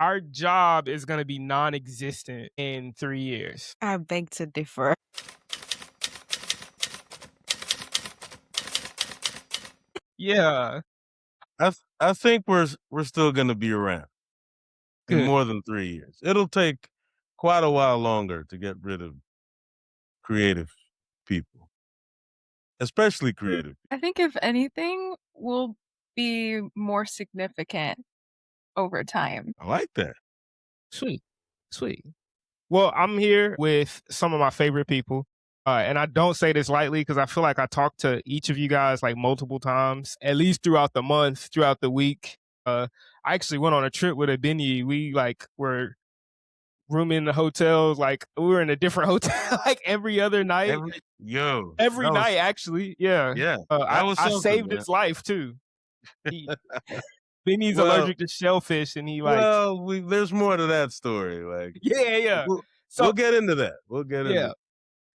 our job is going to be non-existent in 3 years. I beg to differ. Yeah, I think we're still gonna be around in good. more than 3 years. It'll take quite a while longer to get rid of creative people, especially creative. I think if anything, will be more significant over time. I like that. Sweet, sweet. Well, I'm here with some of my favorite people. And I don't say this lightly because I feel like I talk to each of you guys like multiple times, at least throughout the month, throughout the week. I actually went on a trip with Abbenyi. We like were rooming in the hotels, like we were in a different hotel like every other night. That Every was night, actually. Yeah. yeah, that I, was I something, saved man. its life too. He, Benny's Well allergic to shellfish and he like, well, there's more to that story, like, yeah, yeah. we'll So, get into that. We'll get into yeah.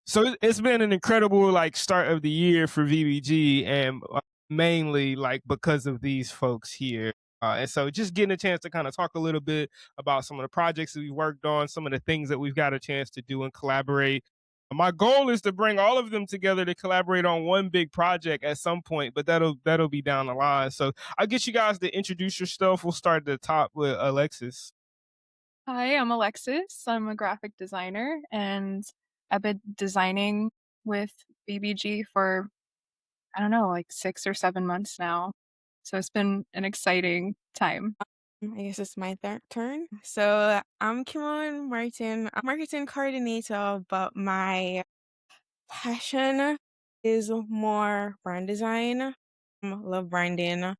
So it's been an incredible like start of the year for VBG, and mainly like because of these folks here. And so just getting a chance to kind of talk a little bit about some of the projects that we've worked on, some of the things that we've got a chance to do and collaborate. My goal is to bring all of them together to collaborate on one big project at some point, but that'll be down the line. So I'll get you guys to introduce yourself. We'll start at the top with Alexis. Hi, I'm Alexis. I'm a graphic designer, and I've been designing with VBG for, I don't know, like 6 or 7 months now. So it's been an exciting time. I guess it's my third turn. So I'm Kimmone Martin. I'm marketing coordinator, but my passion is more brand design. Love branding.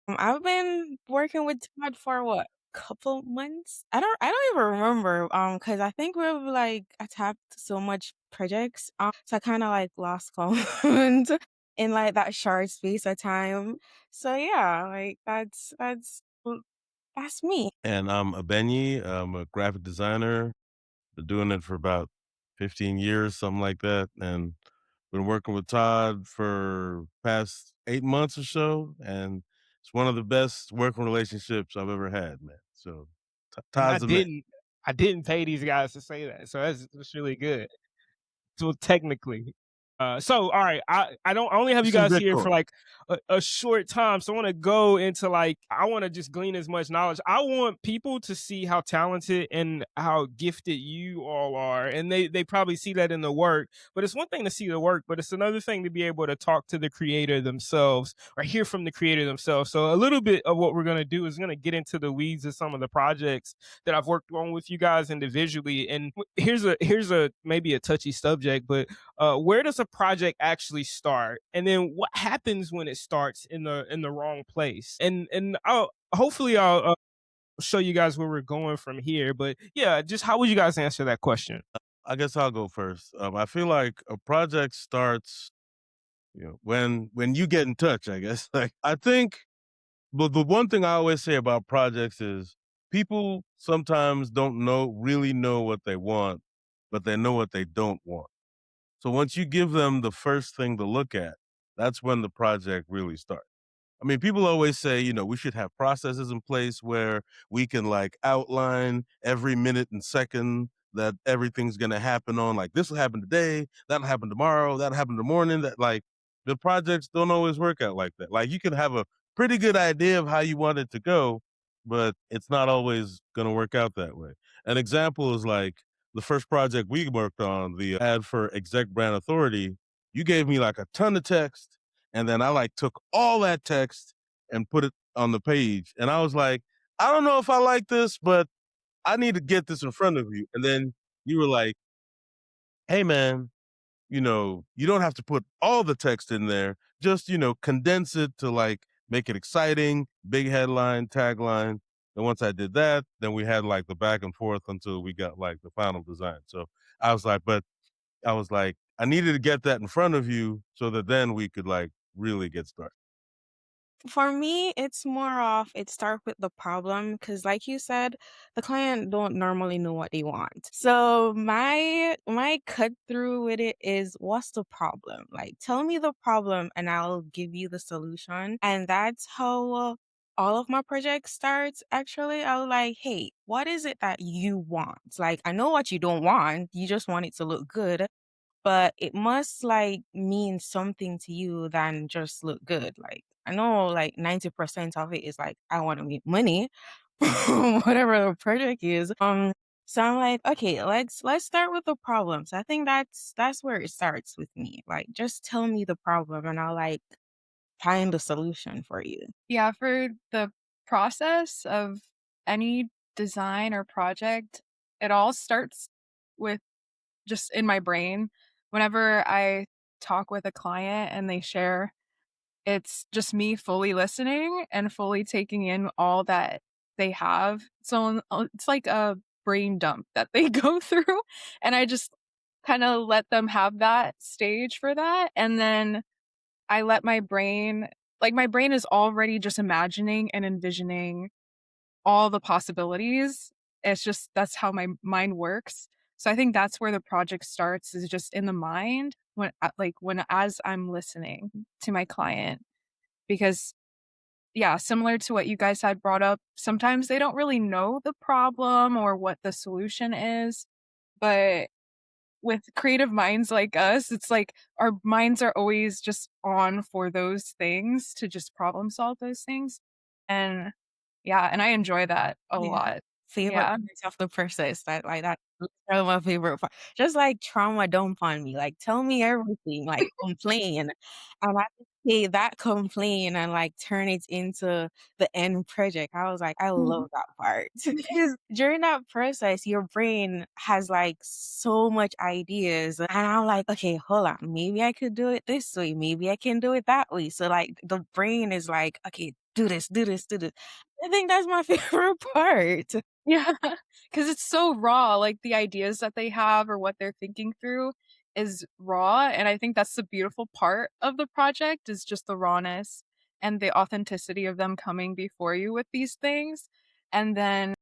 I've been working with Todd for what, couple months? I don't even remember. Because I think we've like attacked so much projects. So I kind of like lost count in like that short space of time. So yeah, like that's me. And I'm Abbenyi. I'm a graphic designer. Been doing it for about 15 years, something like that, and been working with Todd for past 8 months or so, and it's one of the best working relationships I've ever had, man. So And I Todd's a man. didn't I didn't pay these guys to say that. So that's really good. So technically. So all right, I only have you It's in guys here for Bitcoin. like a short time. So I want to go into like I want to just glean as much knowledge. I want people to see how talented and how gifted you all are. And they probably see that in the work. But it's one thing to see the work, but it's another thing to be able to talk to the creator themselves or hear from the creator themselves. So a little bit of what we're gonna do is gonna get into the weeds of some of the projects that I've worked on with you guys individually. And here's a maybe a touchy subject, but where does a project actually start, and then what happens when it starts in the wrong place? And I'll show you guys where we're going from here. But yeah, just how would you guys answer that question? I guess I'll go first. I feel like a project starts, when you get in touch, I guess. Like, I think, but the one thing I always say about projects is people sometimes don't really know what they want, but they know what they don't want. So once you give them the first thing to look at, that's when the project really starts. I mean, people always say, we should have processes in place where we can like outline every minute and second that everything's going to happen on. Like, this will happen today, that'll happen tomorrow, that'll happen in the morning. That, like, the projects don't always work out like that. Like, you can have a pretty good idea of how you want it to go, but it's not always going to work out that way. An example is like the first project we worked on, the ad for Exec Brand Authority. You gave me like a ton of text, and then I like took all that text and put it on the page. And I was like, I don't know if I like this, but I need to get this in front of you. And then you were like, hey man, you don't have to put all the text in there. Just, condense it to like make it exciting, big headline, tagline. And once I did that, then we had like the back and forth until we got like the final design. So I was like, I needed to get that in front of you so that then we could like really get started. For me, it's more of it start with the problem because, like you said, the client don't normally know what they want. So my cut through with it is, what's the problem? Like, tell me the problem, and I'll give you the solution. And that's how all of my project starts, actually, I was like, hey, what is it that you want? Like, I know what you don't want. You just want it to look good, but it must like mean something to you than just look good. Like, I know like 90% of it is like, I want to make money from whatever the project is. So I'm like, okay, let's start with the problems. I think that's where it starts with me. Like, just tell me the problem and I'll like find a solution for you. Yeah, for the process of any design or project, it all starts with just in my brain. Whenever I talk with a client and they share, it's just me fully listening and fully taking in all that they have. So it's like a brain dump that they go through, and I just kind of let them have that stage for that, and then I let my brain, like, my brain is already just imagining and envisioning all the possibilities. It's just that's how my mind works. So I think that's where the project starts, is just in the mind when when as I'm listening to my client. Because yeah, similar to what you guys had brought up, sometimes they don't really know the problem or what the solution is, but with creative minds like us, it's like our minds are always just on for those things to just problem solve those things. And yeah, and I enjoy that a Yeah. lot. Favorite Yeah. parts of the process, that like that's literally my favorite part. Just like trauma dump on me, like tell me everything, like complain, and I just take that complain and like turn it into the end project. I was like, I Mhm. love that part because during that process, your brain has like so much ideas, and I'm like, okay, hold on, maybe I could do it this way, maybe I can do it that way. So like the brain is like, okay, do this, do this, do this. I think that's my favorite part. Yeah, because it's so raw, like, the ideas that they have or what they're thinking through is raw, and I think that's the beautiful part of the project, is just the rawness and the authenticity of them coming before you with these things, and then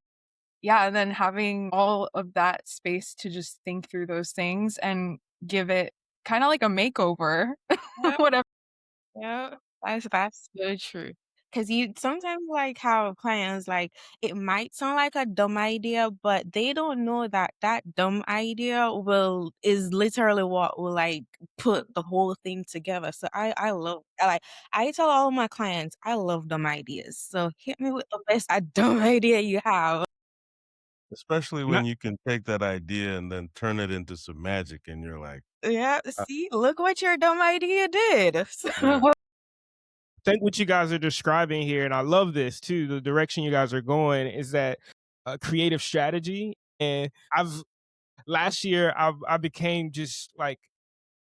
yeah, and then having all of that space to just think through those things and give it kinda like a makeover, whatever. Yeah, that's so true. Cause you sometimes like how clients like it might sound like a dumb idea, but they don't know that that dumb idea will is literally what will like put the whole thing together. So I love like I tell all my clients I love dumb ideas. So hit me with the best dumb idea you have. Especially And when you can take that idea and then turn it into some magic, and you're like, Yeah, uh, see, look what your dumb idea did. yeah. think what you guys are describing here, and I love this too. The direction you guys are going is that creative strategy, and I've last year I became just like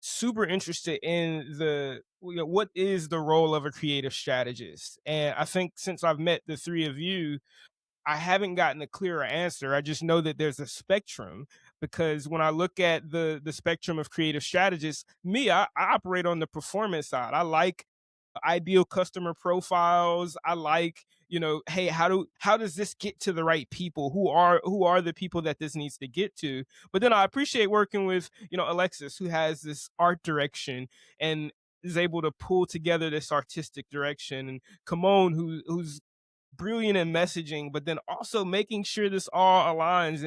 super interested in what is the role of a creative strategist, and I think since I've met the three of you, I haven't gotten a clearer answer. I just know that there's a spectrum because when I look at the spectrum of creative strategists, I operate on the performance side. I like ideal customer profiles. I like, hey, how does this get to the right people? Who are the people that this needs to get to? But then I appreciate working with, Alexis, who has this art direction and is able to pull together this artistic direction, and Kimmone, who's brilliant in messaging, but then also making sure this all aligns,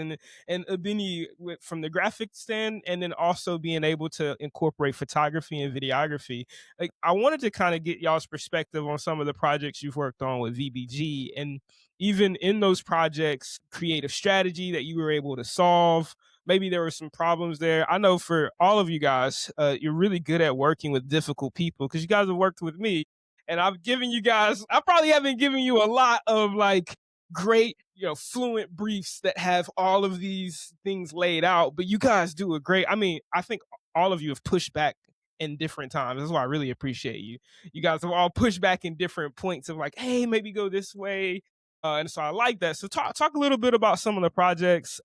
and Abbenyi from the graphic stand, and then also being able to incorporate photography and videography. Like I wanted to kind of get y'all's perspective on some of the projects you've worked on with VBG, and even in those projects, creative strategy that you were able to solve. Maybe there were some problems there. I know for all of you guys, you're really good at working with difficult people because you guys have worked with me, and I've given you guys, I probably haven't given you a lot of like great, fluent briefs that have all of these things laid out, but you guys do a great, I mean, I think all of you have pushed back in different times. That's why I really appreciate you. You guys have all pushed back in different points of like, hey, maybe go this way. And so I like that. So talk a little bit about some of the projects.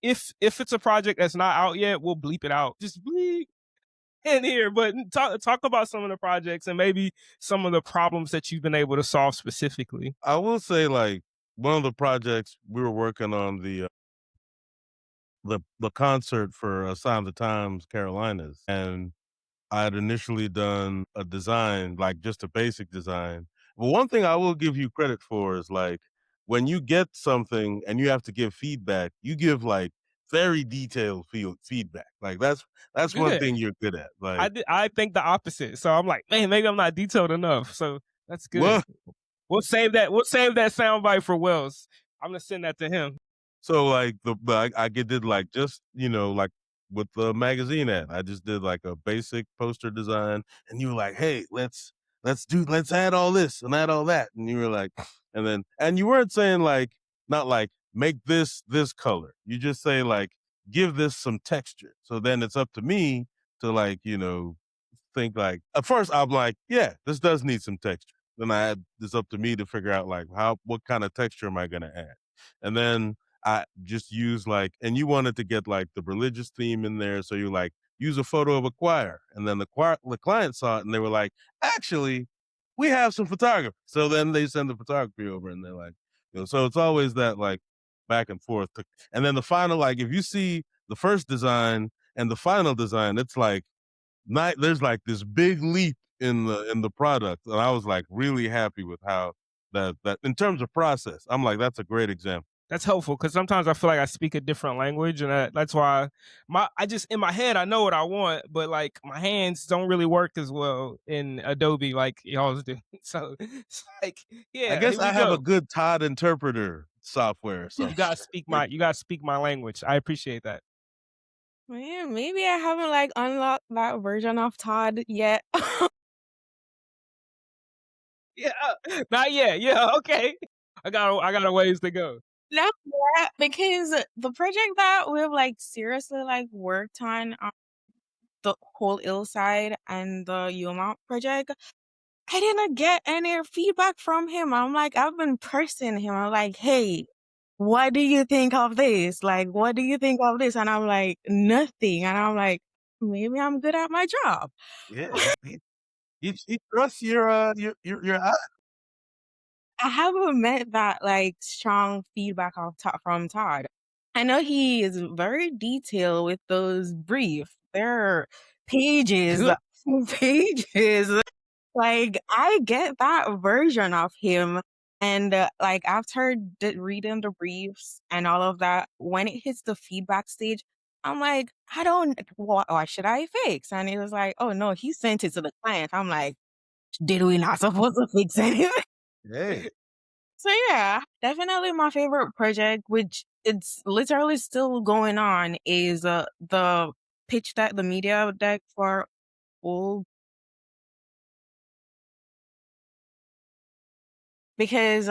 If it's a project that's not out yet, we'll bleep it out. Just bleep in here, but talk about some of the projects and maybe some of the problems that you've been able to solve specifically. I will say, like, one of the projects we were working on, the concert for Sign of the Times Carolinas, and I had initially done a design, like just a basic design, But one thing I will give you credit for is like when you get something and you have to give feedback, you give like very detailed feedback. Like that's one Good. thing you're good at. Like, I think the opposite. So I'm like, man, maybe I'm not detailed enough. So that's good. well, We'll save that. We'll save that soundbite for Wells. I'm gonna send that to him. so like did like just like with the magazine ad, I just did like a basic poster design, and you were like, hey, let's add all this and add all that, and you were like, and you weren't saying like not like make this color. You just say like give this some texture. So then it's up to me to like think like at first I'm like, yeah, this does need some texture. Then it's up to me to figure out like what kind of texture am I gonna add, and then I just use like, and you wanted to get like the religious theme in there, so you like use a photo of a choir, and then the client saw it and they were like, actually, we have some photography. So then they send the photography over, and they're like, so it's always that like back and forth, and then the final, like if you see the first design and the final design, it's like there's like this big leap in the product, and I was like really happy with how that in terms of process, I'm like that's a great example. That's helpful because sometimes I feel like I speak a different language, and that's why I just in my head I know what I want, but like my hands don't really work as well in Adobe like y'all's do. So it's like, I yeah, guess here we I have a go. good Todd interpreter software or You something. gotta speak my language. I appreciate that. Man, maybe I haven't like unlocked that version of Todd yet. Yeah, not yet. Yeah, okay. I got a ways to go. Not yet, because the project that we've like seriously like worked on, the whole Hillside and the Yuma project, I didn't get any feedback from him. I'm like, I've been pressing him. I'm like, hey, what do you think of this? Like, what do you think of this? And I'm like, nothing. And I'm like, maybe I'm good at my job. Yeah, he trusts your eye. I haven't met that like strong feedback from Todd. I know he is very detailed with those briefs. There are pages, Good. pages. Like I get that version of him, and like after reading the briefs and all of that, when it hits the feedback stage, I'm like, I don't. What should I fix? And he was like, oh no, he sent it to the client. I'm like, did we not supposed to fix anything? Hey, So yeah, definitely my favorite project, which it's literally still going on, is the pitch deck, the media deck for old, because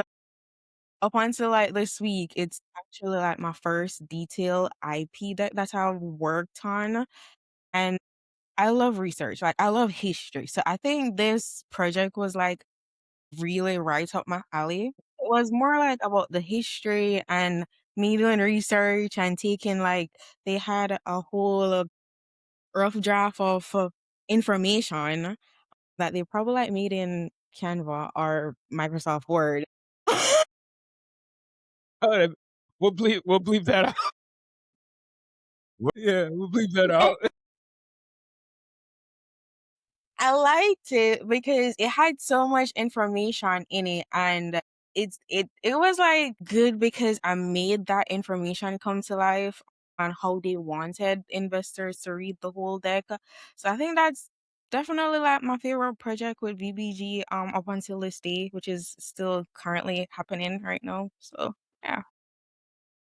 up until like this week, it's actually like my first detail IP deck that I've worked on, and I love research, like I love history. So I think this project was like really right up my alley. It was more like about the history and me doing research and taking like they had a whole rough draft of information that they probably like made in Canva or Microsoft Word. Uh, we'll bleep that out. Yeah, we'll bleep that out. I liked it because it had so much information in it, and it was like good because I made that information come to life on how they wanted investors to read the whole deck. So I think that's definitely like my favorite project with VBG up until this day, which is still currently happening right now. So yeah.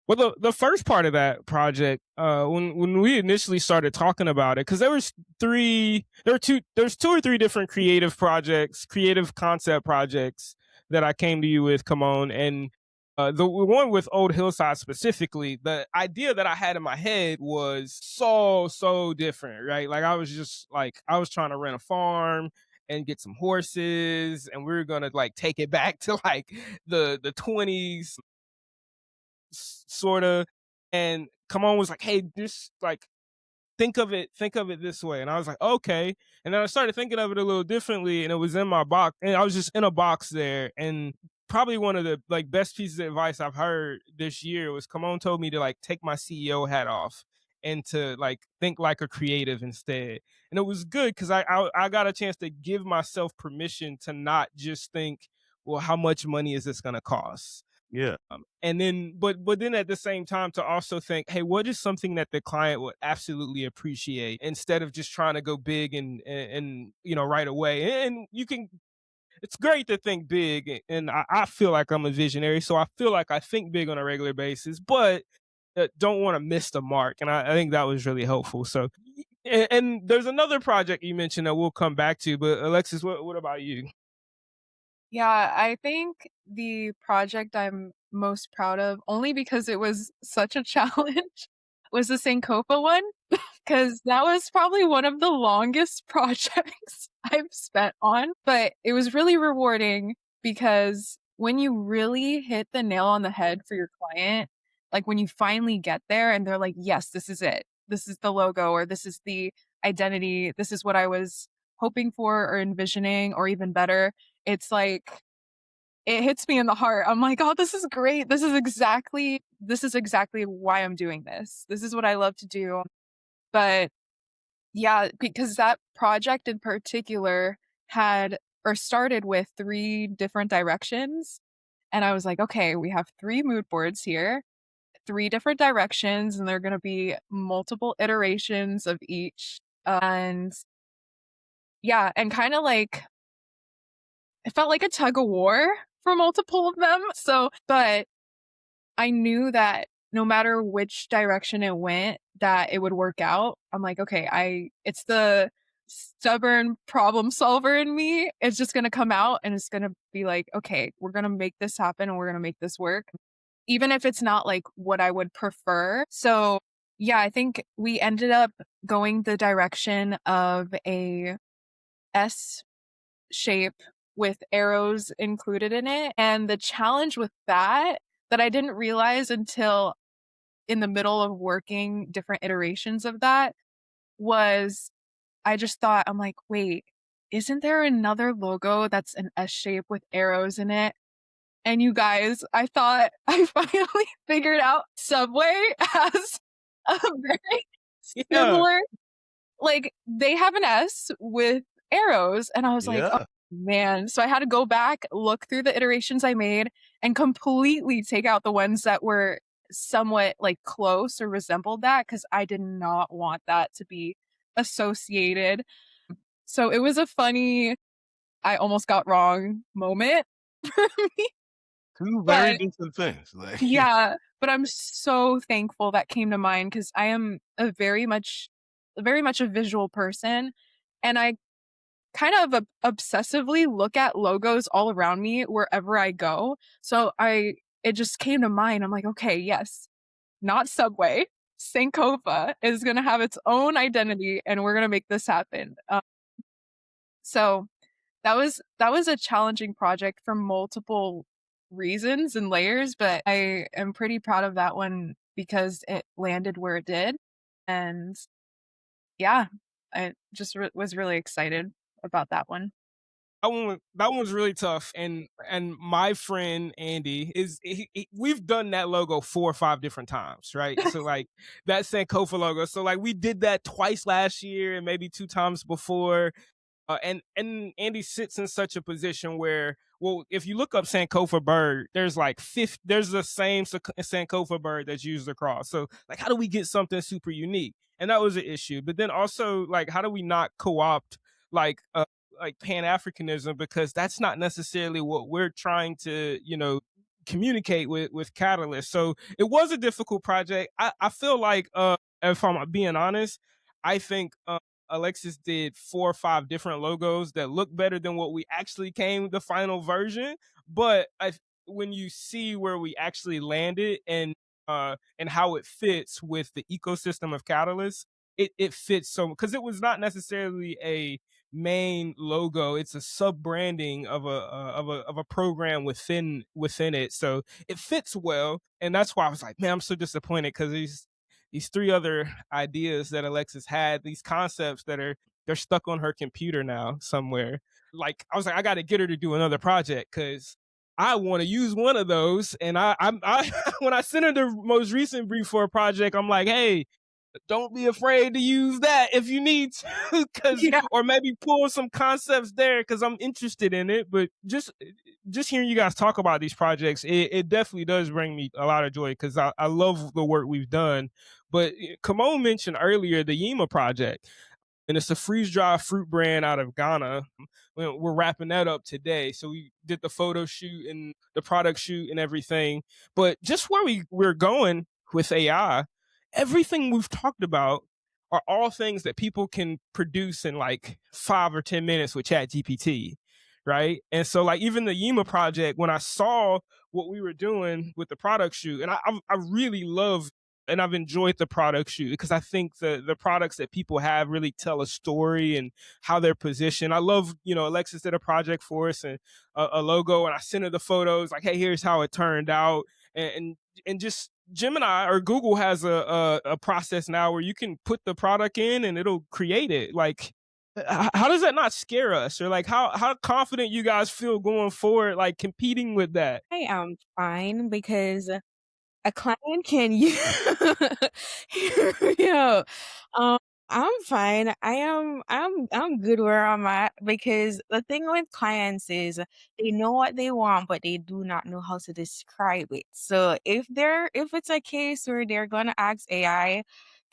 Well, the first part of that project, when we initially started talking about it, because there's two or three different creative projects, creative concept projects that I came to you with, Kimmone, and the one with Old Hillside specifically, the idea that I had in my head was so different, right? Like I was trying to rent a farm and get some horses, and we were gonna like take it back to like the 20s sort of. And Kamon was like, hey, just like think of it this way. And I was like, okay. And then I started thinking of it a little differently, and it was in my box, and I was just in a box there. And probably one of the like best pieces of advice I've heard this year was Kamon told me to like take my CEO hat off and to like think like a creative instead. And it was good because I got a chance to give myself permission to not just think, well, how much money is this going to cost? Yeah. And then, but then at the same time, to also think, hey, what is something that the client would absolutely appreciate, instead of just trying to go big and right away. And you can, it's great to think big, and I feel like I'm a visionary, so I feel like I think big on a regular basis, but don't want to miss the mark. And I think that was really helpful. So, and there's another project you mentioned that we'll come back to, but Alexis, what about you? Yeah, I think the project I'm most proud of, only because it was such a challenge, was the Sankofa one, because that was probably one of the longest projects I've spent on. But it was really rewarding because when you really hit the nail on the head for your client, like when you finally get there and they're like, yes, this is it. This is the logo, or this is the identity. This is what I was hoping for or envisioning, or even better. It's like, it hits me in the heart. I'm like, oh, this is great. This is exactly why I'm doing this. This is what I love to do. But yeah, because that project in particular had, or started with, 3 different directions. And I was like, okay, we have 3 mood boards here, 3 different directions, and they're going to be multiple iterations of each. And yeah, and kind of like, it felt like a tug of war for multiple of them. So, but I knew that no matter which direction it went, that it would work out. I'm like, okay, it's the stubborn problem solver in me. It's just going to come out and it's going to be like, okay, we're going to make this happen and we're going to make this work, even if it's not like what I would prefer. So yeah, I think we ended up going the direction of a S shape with arrows included in it. And the challenge with that I didn't realize until in the middle of working different iterations of that was, I just thought, I'm like, wait, isn't there another logo that's an S shape with arrows in it? And you guys, I thought I finally figured out Subway as a very Yeah. similar, like they have an S with arrows. And I was like, oh Yeah. man. So I had to go back, look through the iterations I made, and completely take out the ones that were somewhat like close or resembled that, because I did not want that to be associated. So it was a funny, I almost got wrong moment for me. Two very But different things. Like, yeah, but I'm so thankful that came to mind, because I am very much a visual person, and I kind of obsessively look at logos all around me wherever I go. So it just came to mind. I'm like, okay, yes, not Subway. Sankofa is going to have its own identity, and we're going to make this happen. So that was a challenging project for multiple reasons and layers, but I am pretty proud of that one because it landed where it did. And yeah, I just was really excited about that one. That one was really tough. And my friend Andy we've done that logo 4 or 5 different times, right? So like that Sankofa logo. So like we did that twice last year and maybe 2 times before. And Andy sits in such a position where, well, if you look up Sankofa bird, there's like there's the same Sankofa bird that's used across. So like, how do we get something super unique? And that was an issue. But then also, like, how do we not co-opt like Pan Africanism, because that's not necessarily what we're trying to communicate with Catalyst. So it was a difficult project. I feel like if I'm being honest, I think Alexis did 4 or 5 different logos that look better than what we actually came the final version. But when you see where we actually landed and how it fits with the ecosystem of Catalyst, it fits so, because it was not necessarily a main logo. It's a sub branding of a program within it. So it fits well, and that's why I was like, man, I'm so disappointed, because these 3 other ideas that Alexis had, these concepts they're stuck on her computer now somewhere. Like I was like, I got to get her to do another project, because I want to use one of those. And I when I sent her the most recent brief for a project, I'm like, hey, don't be afraid to use that if you need to, or maybe pull some concepts there because I'm interested in it. But just hearing you guys talk about these projects, it definitely does bring me a lot of joy because I love the work we've done. But Kimmone mentioned earlier the Yima project, and it's a freeze dried fruit brand out of Ghana. We're wrapping that up today. So we did the photo shoot and the product shoot and everything. But just where we're going with AI, everything we've talked about are all things that people can produce in like 5 or 10 minutes with ChatGPT, right? And so like even the Yima project, when I saw what we were doing with the product shoot, and I really love and I've enjoyed the product shoot because I think the products that people have really tell a story and how they're positioned. I love, Alexis did a project for us and a logo, and I sent her the photos like, hey, here's how it turned out, and just Gemini or Google has a process now where you can put the product in and it'll create it. Like, how does that not scare us, or like how confident you guys feel going forward, like competing with that? I am fine because a client can use yo, um, I'm fine. I'm good where I'm at because the thing with clients is they know what they want, but they do not know how to describe it. So if it's a case where they're gonna ask AI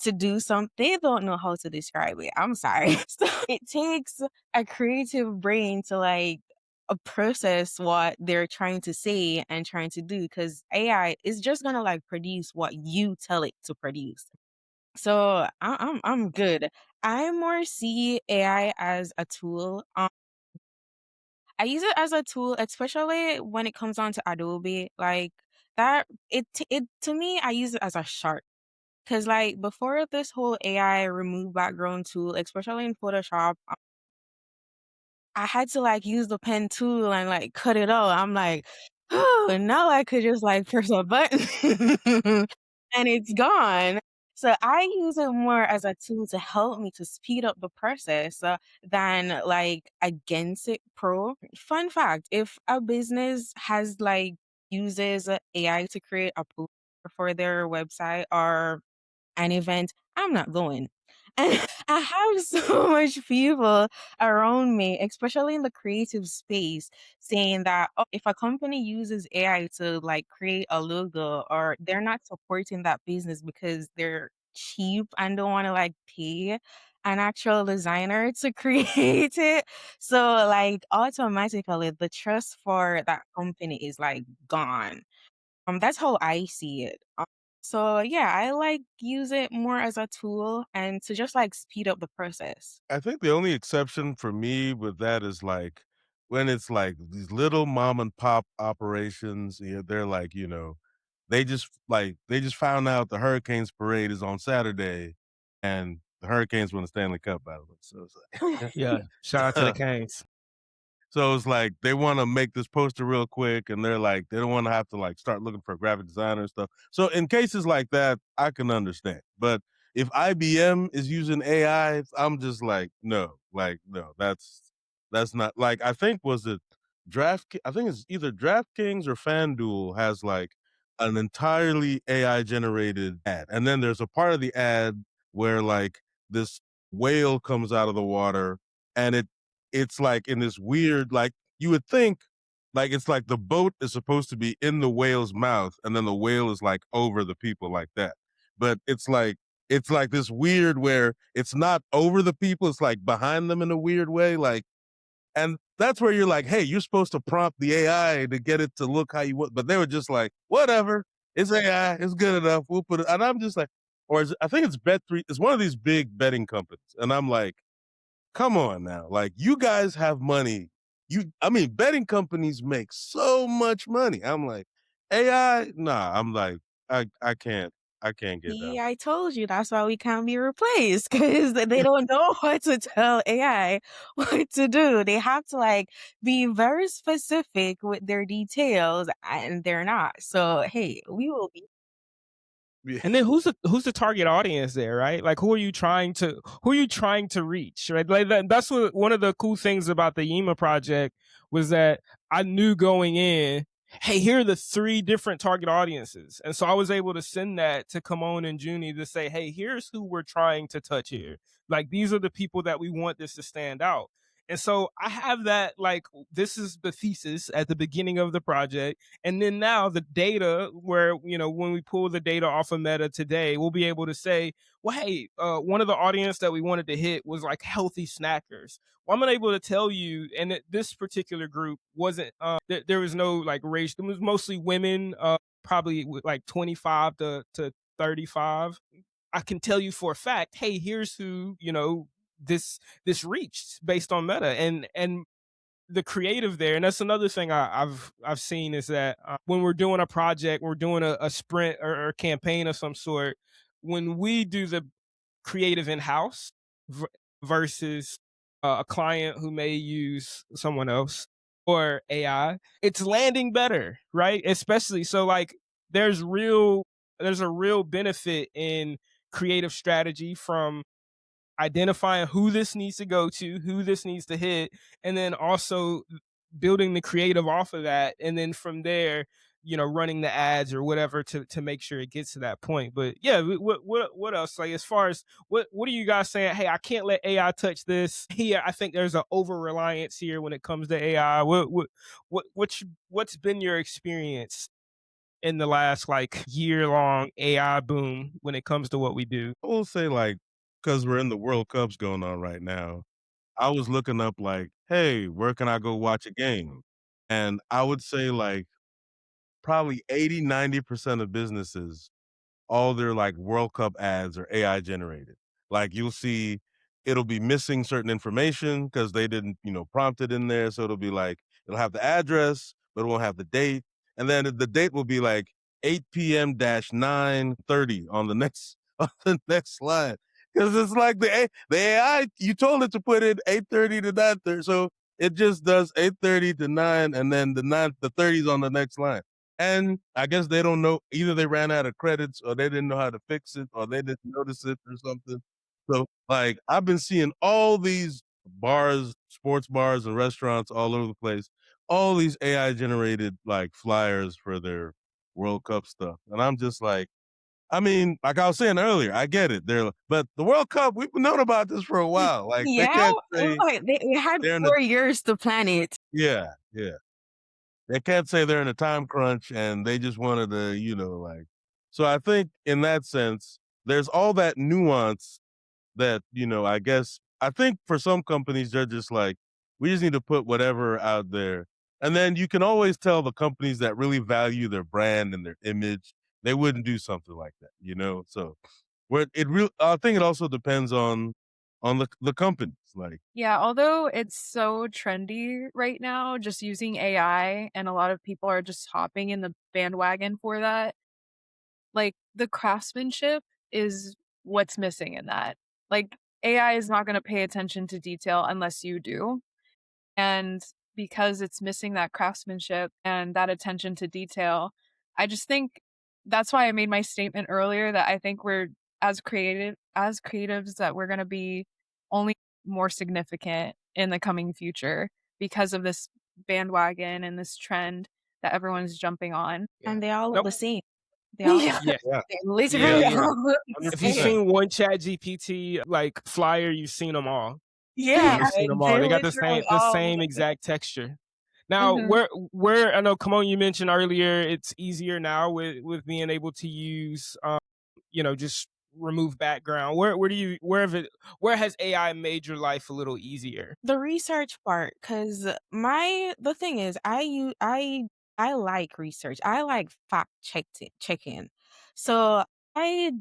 to do something, they don't know how to describe it. I'm sorry. So it takes a creative brain to like process what they're trying to say and trying to do because AI is just gonna like produce what you tell it to produce. So I'm good. I more see AI as a tool. I use it as a tool, especially when it comes down to Adobe. Like that, it to me, I use it as a shark. Cause like before this whole AI remove background tool, especially in Photoshop, I had to like use the pen tool and like cut it out. I'm like, oh, now I could just like press a button and it's gone. So I use it more as a tool to help me to speed up the process than like against it pro. Fun fact, if a business has like uses AI to create a post for their website or an event, I'm not going. And I have so much people around me, especially in the creative space, saying that if a company uses AI to like create a logo or they're not supporting that business because they're cheap and don't want to like pay an actual designer to create it. So like automatically the trust for that company is like gone. That's how I see it. So yeah, I like use it more as a tool and to just like speed up the process. I think the only exception for me with that is like when it's like these little mom and pop operations, they're like, they just found out the Hurricanes parade is on Saturday and the Hurricanes won the Stanley Cup out of it. So it's Yeah, shout out to the like Canes. So it's like they want to make this poster real quick, and they're like they don't want to have to like start looking for a graphic designer and stuff. So in cases like that, I can understand. But if IBM is using AI, I'm just like no, that's not like I think was it I think it's either DraftKings or FanDuel has like an entirely AI generated ad, and then there's a part of the ad where like this whale comes out of the water and it's like in this weird, like you would think like it's like the boat is supposed to be in the whale's mouth and then the whale is like over the people like that. But it's like this weird where it's not over the people, it's like behind them in a weird way. Like and that's where you're like, hey, you're supposed to prompt the AI to get it to look how you want. But they were just like, whatever, it's AI, it's good enough. We'll put it. And I'm just like, I think it's Bet3, it's one of these big betting companies. And I'm like, come on now. Like you guys have money. I mean, betting companies make so much money. I'm like, AI, nah, I'm like, I can't get down. See, I told you that's why we can't be replaced because they don't know what to tell AI what to do. They have to like be very specific with their details and they're not. So hey, we will be. Yeah. And then who's the target audience there, right? Like who are you trying to reach, right? Like that's what one of the cool things about the Yima project was that I knew going in hey, here are the 3 different target audiences. And so I was able to send that to Kimmone and Junie to say, hey, here's who we're trying to touch here. Like, these are the people that we want this to stand out. And so I have that, like, this is the thesis at the beginning of the project. And then now the data, where, when we pull the data off of Meta today, we'll be able to say, well, hey, one of the audience that we wanted to hit was like healthy snackers. Well, I'm unable to tell you, and this particular group wasn't, there was no like race. It was mostly women, probably like 25 to 35. I can tell you for a fact, hey, here's who, this reached based on Meta, and the creative there. And that's another thing I've seen is that when we're doing a project, we're doing a sprint or a campaign of some sort. When we do the creative in house versus a client who may use someone else or AI, it's landing better, right? Especially so, like, there's a real benefit in creative strategy from identifying who this needs to go to, who this needs to hit, and then also building the creative off of that. And then from there, running the ads or whatever to make sure it gets to that point. But yeah, what else? Like, as far as what are you guys saying? Hey, I can't let AI touch this. Here, I think there's an over reliance here when it comes to AI. What's been your experience in the last like year long AI boom when it comes to what we do? I will say, like, because we're in the World Cups going on right now, I was looking up, like, hey, where can I go watch a game? And I would say, like, probably 80-90% of businesses, all their like World Cup ads are AI generated. Like, you'll see it'll be missing certain information because they didn't, prompt it in there. So it'll be like, it'll have the address, but it won't have the date. And then the date will be like 8 p.m. dash 9:30 on the next on the next slide. Because it's like the AI, you told it to put in 8:30 to 9:30. So it just does 8:30 to 9, and then the 30's on the next line. And I guess they don't know, either they ran out of credits or they didn't know how to fix it or they didn't notice it or something. So, like, I've been seeing all these bars, sports bars and restaurants all over the place, all these AI generated like flyers for their World Cup stuff. And I'm just like, I mean, like I was saying earlier, I get it. But the World Cup, we've known about this for a while. Like, they Yeah, can't it was say like they had they're in the 4 years to plan it. yeah, yeah. They can't say they're in a time crunch and they just wanted to, like. So I think in that sense, there's all that nuance that, I think for some companies, they're just like, we just need to put whatever out there. And then you can always tell the companies that really value their brand and their image, they wouldn't do something like that. So I think it also depends on the companies. Like, Yeah, although it's so trendy right now, just using AI, and a lot of people are just hopping in the bandwagon for that, like, the craftsmanship is what's missing in that. Like, AI is not gonna pay attention to detail unless you do, and because it's missing that craftsmanship and that attention to detail, I just think that's why I made my statement earlier that I think we're as creatives, that we're gonna be only more significant in the coming future because of this bandwagon and this trend that everyone's jumping on. Yeah. And they all look Nope. the same. They all Yeah. Yeah. yeah, they Yeah, literally yeah. all look the If you've 100%. same. seen one Chat GPT like flyer, you've seen them all. Yeah, You've seen them all. they They got literally the all look same the same. exact texture. Now, Mhm. where I know, Kimone, you mentioned earlier, it's easier now with being able to use, just remove background. Where has AI made your life a little easier? The research part, because the thing is, I like research. I like fact checking. So I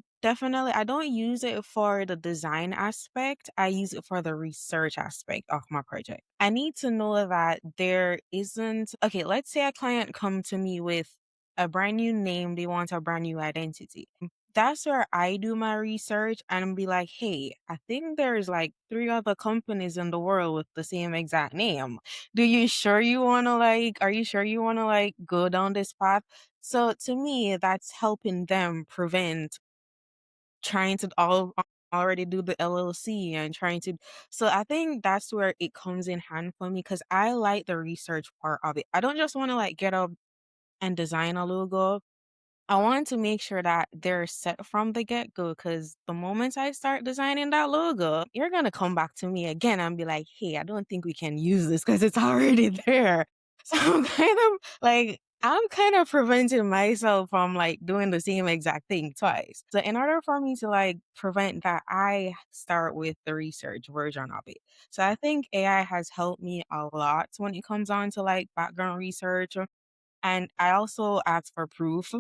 don't use it for the design aspect. I use it for the research aspect of my project. I need to know that there isn't okay, let's say a client come to me with a brand new name, they want a brand new identity. That's where I do my research and be like, hey, I think there's like 3 other companies in the world with the same exact name. Are you sure you wanna like go down this path? So to me, that's helping them prevent trying to already do the LLC and trying to so I think that's where it comes in hand for me because I like the research part of it. I don't just want to like get up and design a logo, I want to make sure that they're set from the get-go because the moment I start designing that logo, you're gonna come back to me again and be like, "Hey, I don't think we can use this because it's already there." So I'm kind of preventing myself from like doing the same exact thing twice. So in order for me to like prevent that, I start with the research version of it. So I think AI has helped me a lot when it comes on to like background research, and I also ask for proof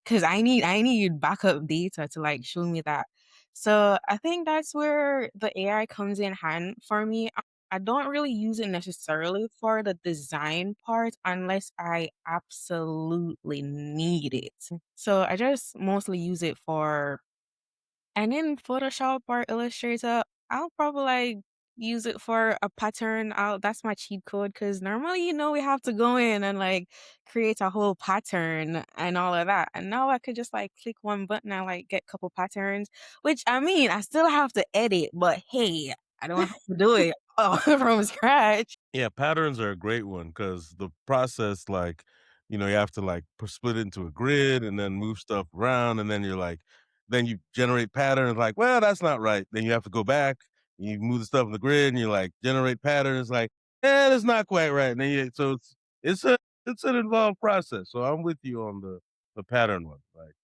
because I need backup data to like show me that. So I think that's where the AI comes in hand for me. I don't really use it necessarily for the design part unless I absolutely need it. So I just mostly use it for, and in Photoshop or Illustrator, I'll probably like use it for a pattern. That's my cheat code because normally, we have to go in and like create a whole pattern and all of that. And now I could just like click one button and like get a couple patterns, which I mean, I still have to edit, but hey, I don't have to do it all from scratch. Yeah, patterns are a great one because the process, like, you have to like split it into a grid and then move stuff around, and then you're like, then you generate patterns. Like, well, that's not right. Then you have to go back, you move the stuff in the grid, and you're like, generate patterns. Like, that's not quite right. And then so it's a it's an involved process. So I'm with you on the pattern one. Like,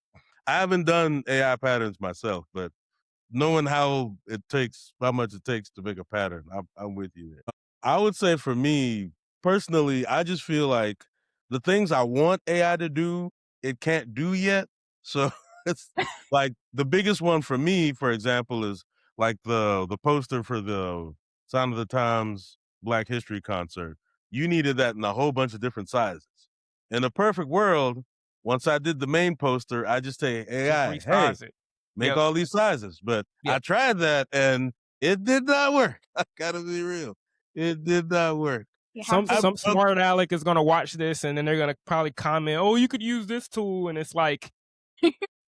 I haven't done AI patterns myself, but knowing how much it takes to make a pattern, I'm with you there. I would say for me personally, I just feel like the things I want AI to do, it can't do yet. So it's like the biggest one for me, for example, is like the poster for the Sound of the Times Black History concert. You needed that in a whole bunch of different sizes. In a perfect world, once I did the main poster, I just say Just AI, hey, resize it. make Yep. all these sizes. But I Yep. tried that and it did not work. I gotta be real. It did not work. You have Some to. some smart aleck is gonna watch this and then they're gonna probably comment, "Oh, you could use this tool," and it's like,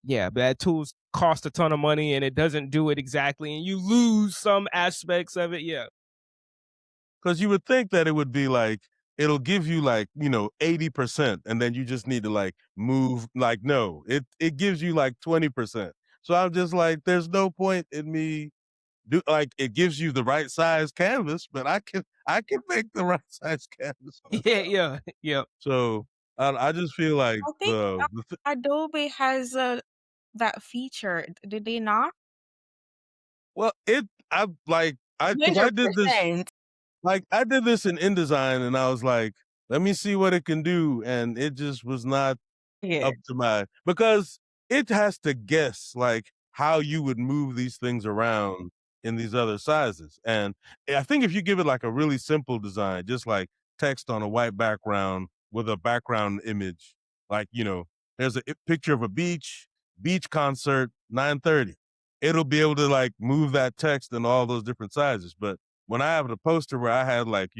yeah, but that tool's cost a ton of money and it doesn't do it exactly, and you lose some aspects of it. Yeah. Because you would think that it would be like, it'll give you like, 80%, and then you just need to like move. Like, no, it gives you like 20%. So I'm just like, there's no point in me like, it gives you the right size canvas, but I can make the right size canvas Yeah, myself. yeah, yeah. So I just feel like I think Adobe has that feature. Did they not? well, I like, because I did this 100%. like, I did this in InDesign, and I was like, "Let me see what it can do," and it just was not Yeah. up to my, because it has to guess, like, how you would move these things around in these other sizes, and I think if you give it, like, a really simple design, just like text on a white background with a background image, like, there's a picture of a beach concert, 9:30. It'll be able to, like, move that text in all those different sizes, but when I have the poster where I had, like,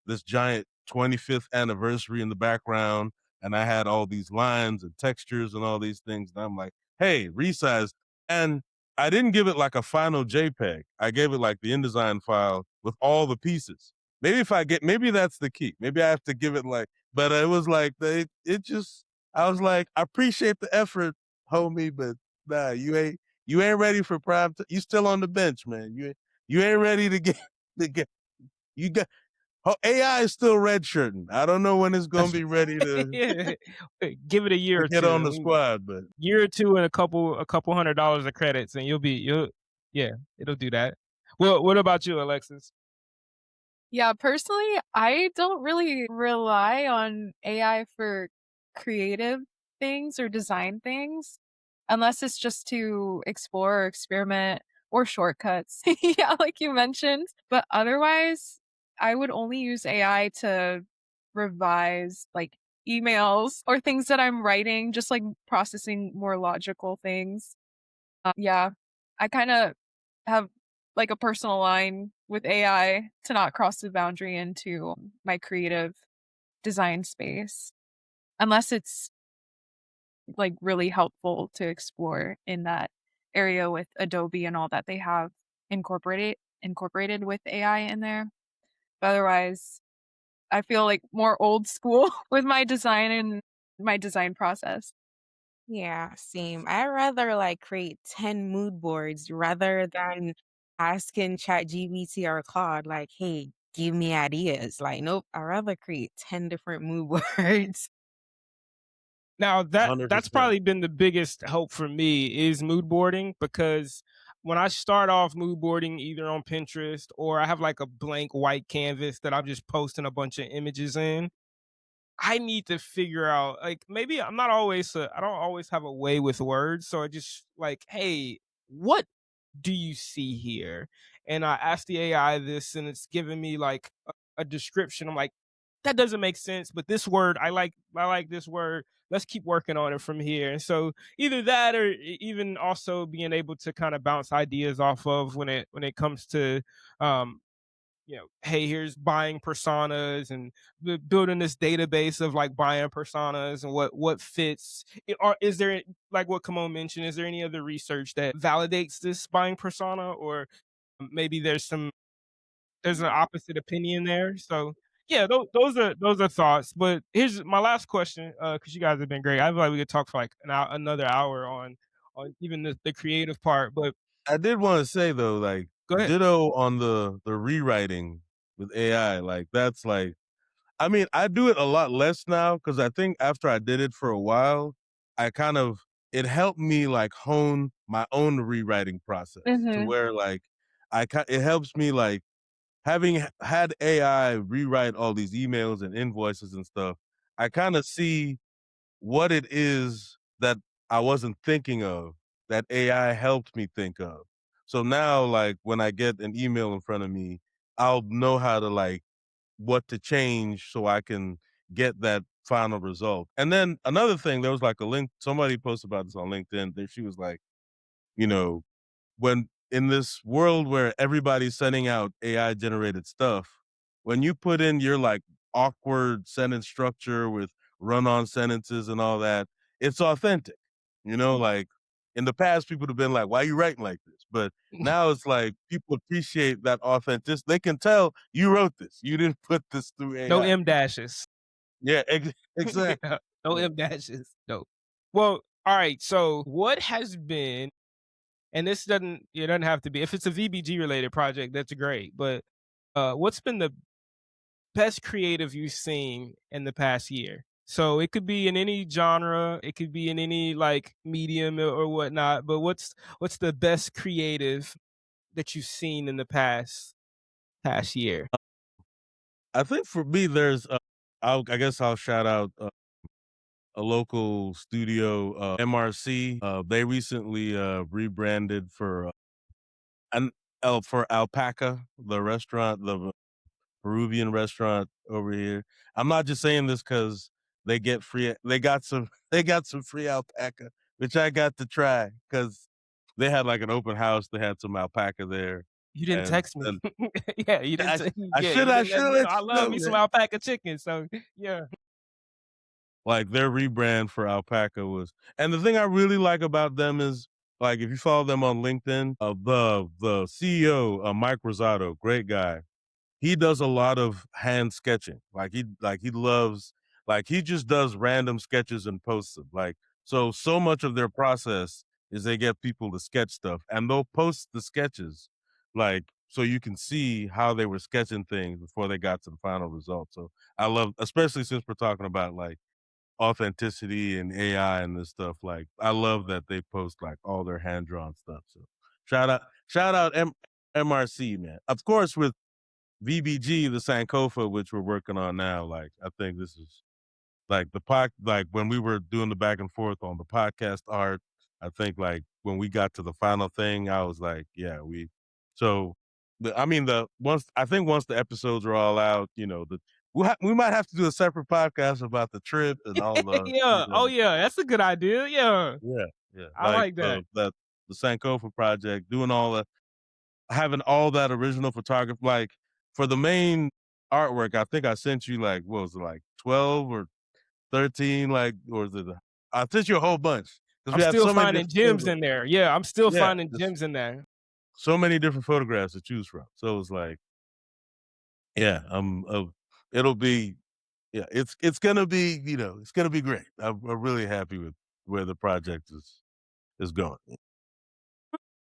this giant 25th anniversary in the background, and I had all these lines and textures and all these things, and I'm like, hey, resize. And I didn't give it like a final JPEG. I gave it like the InDesign file with all the pieces. Maybe that's the key. Maybe I have to give it like, but it was like, I was like, I appreciate the effort, homie, but nah, you ain't ready for prime time. You still on the bench, man. You ain't ready to get, to get, you got, AI is still redshirting. I don't know when it's going to That's be ready to yeah. Give it a year or get on the 2. squad, but Year or 2 and a couple $100 of credits, and you'll yeah, it'll do that. Well, what about you, Alexis? Yeah, personally, I don't really rely on AI for creative things or design things unless it's just to explore or experiment or shortcuts. Yeah, like you mentioned. But otherwise, I would only use AI to revise like emails or things that I'm writing, just like processing more logical things. Yeah, I kind of have like a personal line with AI to not cross the boundary into my creative design space unless it's like really helpful to explore in that area with Adobe and all that they have incorporated with AI in there. But otherwise, I feel like more old school with my design and my design process. Yeah, same. I rather like create 10 mood boards rather than asking ChatGPT or Claude like, "Hey, give me ideas." Like, nope, I rather create 10 different mood boards. Now that's 100%. probably been the biggest help for me is mood boarding because when I start off mood boarding either on Pinterest or I have like a blank white canvas that I'm just posting a bunch of images in, I need to figure out like maybe I don't always have a way with words, so I just like, hey, what do you see here? And I asked the AI this, and it's giving me like a description. I'm like, that doesn't make sense, but this word, I like this word. Let's keep working on it from here. And so either that, or even also being able to kind of bounce ideas off of when it comes to um, hey, here's buying personas and building this database of like buying personas and what fits. Or is there like what Kimone mentioned? Is there any other research that validates this buying persona, or maybe there's an opposite opinion there? So yeah, those are thoughts. But here's my last question, because you guys have been great. I feel like we could talk for like another hour on even the creative part. But I did want to say though, like go ahead. ditto on the rewriting with AI. Like that's like, I mean, I do it a lot less now because I think after I did it for a while, I kind of it helped me like hone my own rewriting process to Mhm. where like it helps me like having had AI rewrite all these emails and invoices and stuff. I kind of see what it is that I wasn't thinking of that AI helped me think of. So now, like when I get an email in front of me, I'll know how to like what to change so I can get that final result. And then another thing, there was like a link. Somebody posted about this on LinkedIn. That she was like, you know, when in this world where everybody's sending out AI generated stuff, when you put in your like awkward sentence structure with run on sentences and all that, it's authentic. Like in the past, people would have been like, why are you writing like this? But now it's like people appreciate that authenticity. They can tell you wrote this. You didn't put this through No AI. M dashes. Yeah, exactly. Yeah, no Yeah. M dashes. No. Well, all right. So, what has been, and this doesn't, it doesn't have to be. If it's a VBG related project, that's great. But what's been the best creative you've seen in the past year? So it could be in any genre, it could be in any like medium or whatnot. But what's the best creative that you've seen in the past year? I think for me, I guess I'll shout out a local studio, MRC. They recently rebranded an for Alpaca, the restaurant, the Peruvian restaurant over here. I'm not just saying this because they got some they got some free alpaca, which I got to try because they had like an open house. They had some alpaca there, You didn't and, text me. and Yeah, you didn't. I Yeah, you I didn't let should me know. let I you love know, me some man. alpaca chicken. So yeah. Like their rebrand for alpaca was, and the thing I really like about them is like if you follow them on LinkedIn, the CEO, Mike Rosato, great guy. He does a lot of hand sketching. He loves he just does random sketches and posts them. So much of their process is they get people to sketch stuff and they'll post the sketches so you can see how they were sketching things before they got to the final result. So I love, especially since we're talking about like authenticity and AI and this stuff. Like I love that they post like all their hand drawn stuff. So shout out MRC, man. Of course with VBG, the Sankofa, which we're working on now, like I think this is like when we were doing the back and forth on the podcast art, I think like when we got to the final thing, I was like, yeah, so I mean once the episodes are all out, we might have to do a separate podcast about the trip and all Yeah. Oh yeah, that's a good idea. Yeah, yeah, yeah, I like that. the Sankofa project, doing having all that original photography, like for the main artwork, I think I sent you like, what was it, like 12 or 13, or is it, I sent you a whole bunch because I'm we had still so many finding different gems photographs. in there. Yeah, I'm still Yeah, finding just gems in there. so many different photographs to choose from. So it was like, yeah, it'll be. yeah, it's gonna be, it's gonna be great. I'm really happy with where the project is going.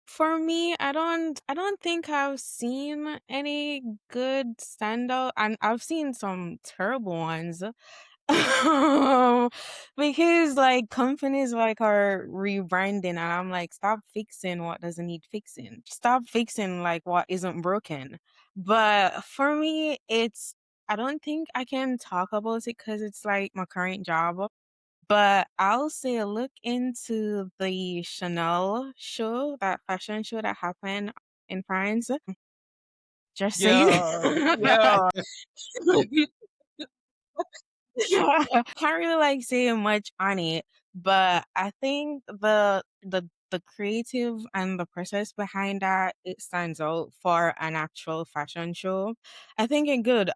For me, I don't think I've seen any good standout, and I've seen some terrible ones. Because like companies like are rebranding, and I'm like, stop fixing what doesn't need fixing. Stop fixing like what isn't broken. But for me, I don't think I can talk about it because it's like my current job. But I'll say look into the Chanel show, that fashion show that happened in France. Just saying. Yeah, yeah. Can't really like say much on it, but I think the creative and the process behind that, it stands out for an actual fashion show. I think it good.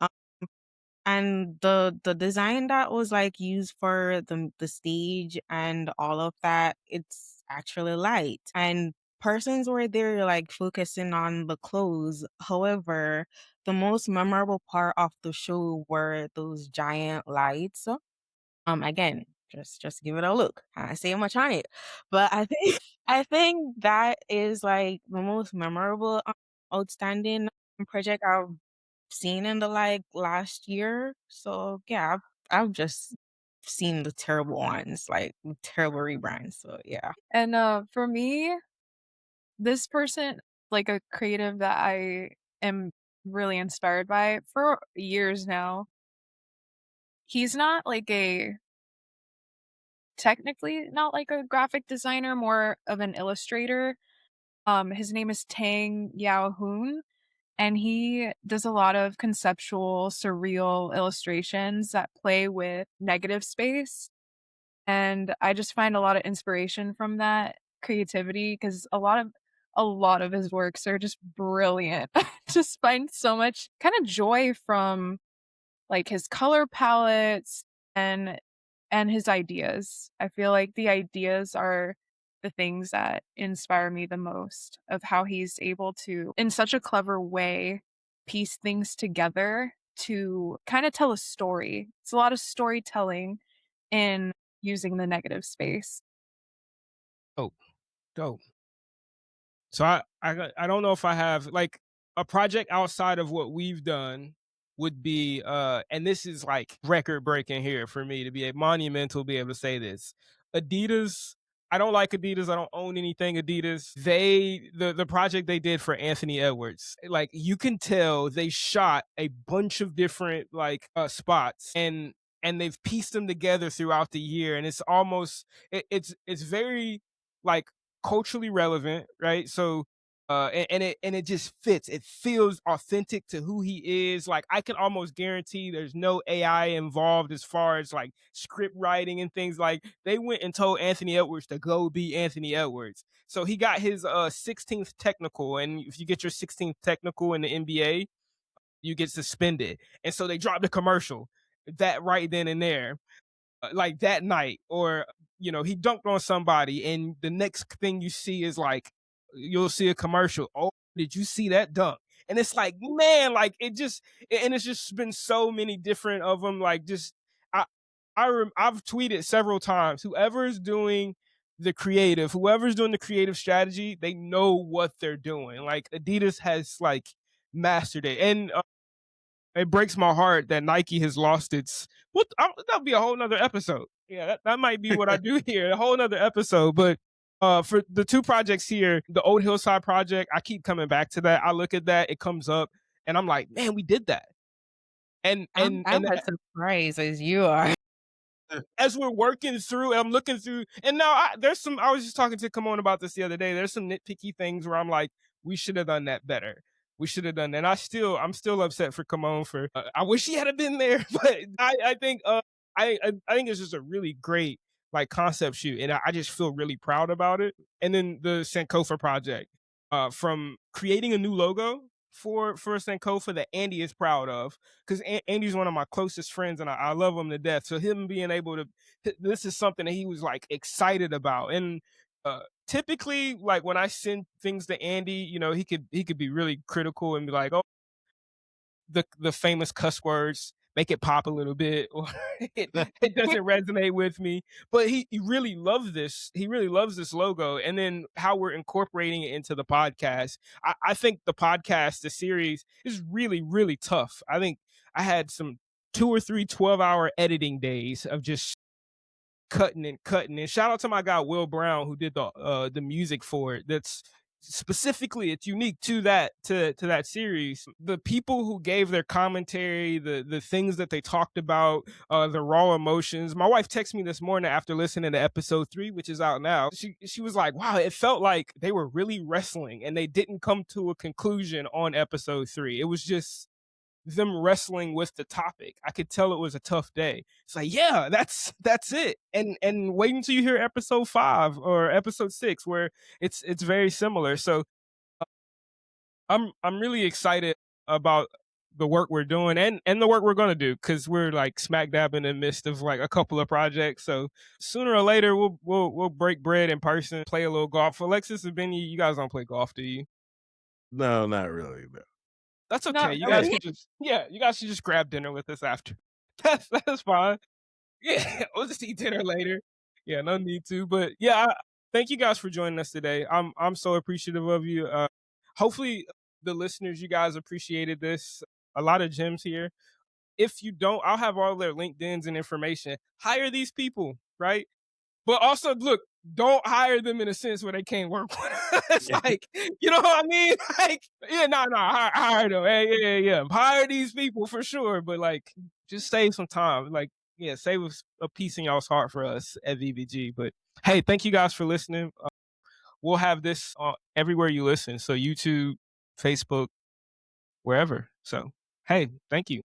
And the design that was like used for the stage and all of that, it's actually light. And persons were there like focusing on the clothes. However, the most memorable part of the show were those giant lights. Again, just give it a look. I say much on it, but I think I think that is like the most memorable, outstanding project I've seen in the like last year. So yeah, I've just seen the terrible ones, like terrible rebrands. So yeah. And for me, this person, like a creative that I am really inspired by for years now. He's not like a technically not like a graphic designer, more of an illustrator. His name is Tang Yao Hoon, and he does a lot of conceptual, surreal illustrations that play with negative space. And I just find a lot of inspiration from that creativity because a lot of his works are just brilliant. Just find so much kind of joy from like his color palettes and his ideas. I feel like the ideas are the things that inspire me the most of how he's able to, in such a clever way, piece things together to kind of tell a story. It's a lot of storytelling in using the negative space. Oh, dope. So I don't know if I have like a project outside of what we've done would be and this is like record breaking here for me to be a monumental be able to say this. Adidas, I don't like Adidas. I don't own anything Adidas. The project they did for Anthony Edwards, like you can tell they shot a bunch of different like spots and they've pieced them together throughout the year and it's almost it's very like culturally relevant, right? So and it just fits. It feels authentic to who he is. Like I can almost guarantee there's no AI involved as far as like script writing and things. Like they went and told Anthony Edwards to go be Anthony Edwards. So he got his 16th technical, and if you get your 16th technical in the NBA, you get suspended. And so they dropped a commercial that right then and there like that night, or he dunked on somebody and the next thing you see is like you'll see a commercial. Oh, did you see that dunk? And it's like, man, like and it's just been so many different of them. Like just i I've tweeted several times, whoever's doing the creative strategy, they know what they're doing. Like Adidas has like mastered it. And it breaks my heart that Nike has lost its. That'll be a whole nother episode. Yeah, that might be what I do here, a whole nother episode. But for the two projects here, the Old Hillside project, I keep coming back to that. I look at that, it comes up, and I'm like, man, we did that. And I'm and I'm and as surprised as you are. as we're working through, and I'm looking through, and now there's some. I was just talking to Kimmone about this the other day. There's some nitpicky things where I'm like, we should have done that better. We should have done that. And I'm still upset for Kimmone for. I wish he had been there, but I think I think it's just a really great like concept shoot, and I just feel really proud about it. And then the Sankofa project, from creating a new logo for Sankofa that Andy is proud of, because Andy's one of my closest friends and I love him to death. So him being able to, this is something that he was like excited about. And typically, like when I send things to Andy, he could be really critical and be like, oh, the famous cuss words. make it pop a little bit, or it doesn't resonate with me. But he really loves this. He really loves this logo. And then how we're incorporating it into the podcast. I think the podcast, the series, is really, really tough. I think I had some 2 or 3 12-hour editing days of just cutting and cutting. And shout out to my guy Will Brown, who did the music for it. That's specifically, it's unique to that series. The people who gave their commentary, the things that they talked about, the raw emotions. My wife texted me this morning after listening to episode 3, which is out now. She was like, wow, it felt like they were really wrestling and they didn't come to a conclusion on episode 3. It was just them wrestling with the topic. I could tell it was a tough day. It's like, yeah, that's it. And wait until you hear episode 5 or episode 6, where it's very similar. So I'm really excited about the work we're doing and the work we're gonna do, because we're like smack dab in the midst of like a couple of projects. So sooner or later we'll break bread in person, play a little golf. Alexis and Benny, you guys don't play golf, do you? No, not really. No. That's okay. Not You guys really. you guys should just grab dinner with us after. That's fine. Yeah, we'll just eat dinner later. Yeah, no need to. But yeah, thank you guys for joining us today. I'm so appreciative of you. Hopefully the listeners, you guys appreciated this. A lot of gems here. If you don't, I'll have all their LinkedIn's and information. Hire these people, right? But also, look, don't hire them in a sense where they can't work. It's like, you know what I mean? Like, yeah, no, hire them. Hey, yeah. Hire these people for sure. But like, just save some time. Like, yeah, save a piece in y'all's heart for us at VBG. But hey, thank you guys for listening. We'll have this everywhere you listen. So YouTube, Facebook, wherever. So, hey, thank you.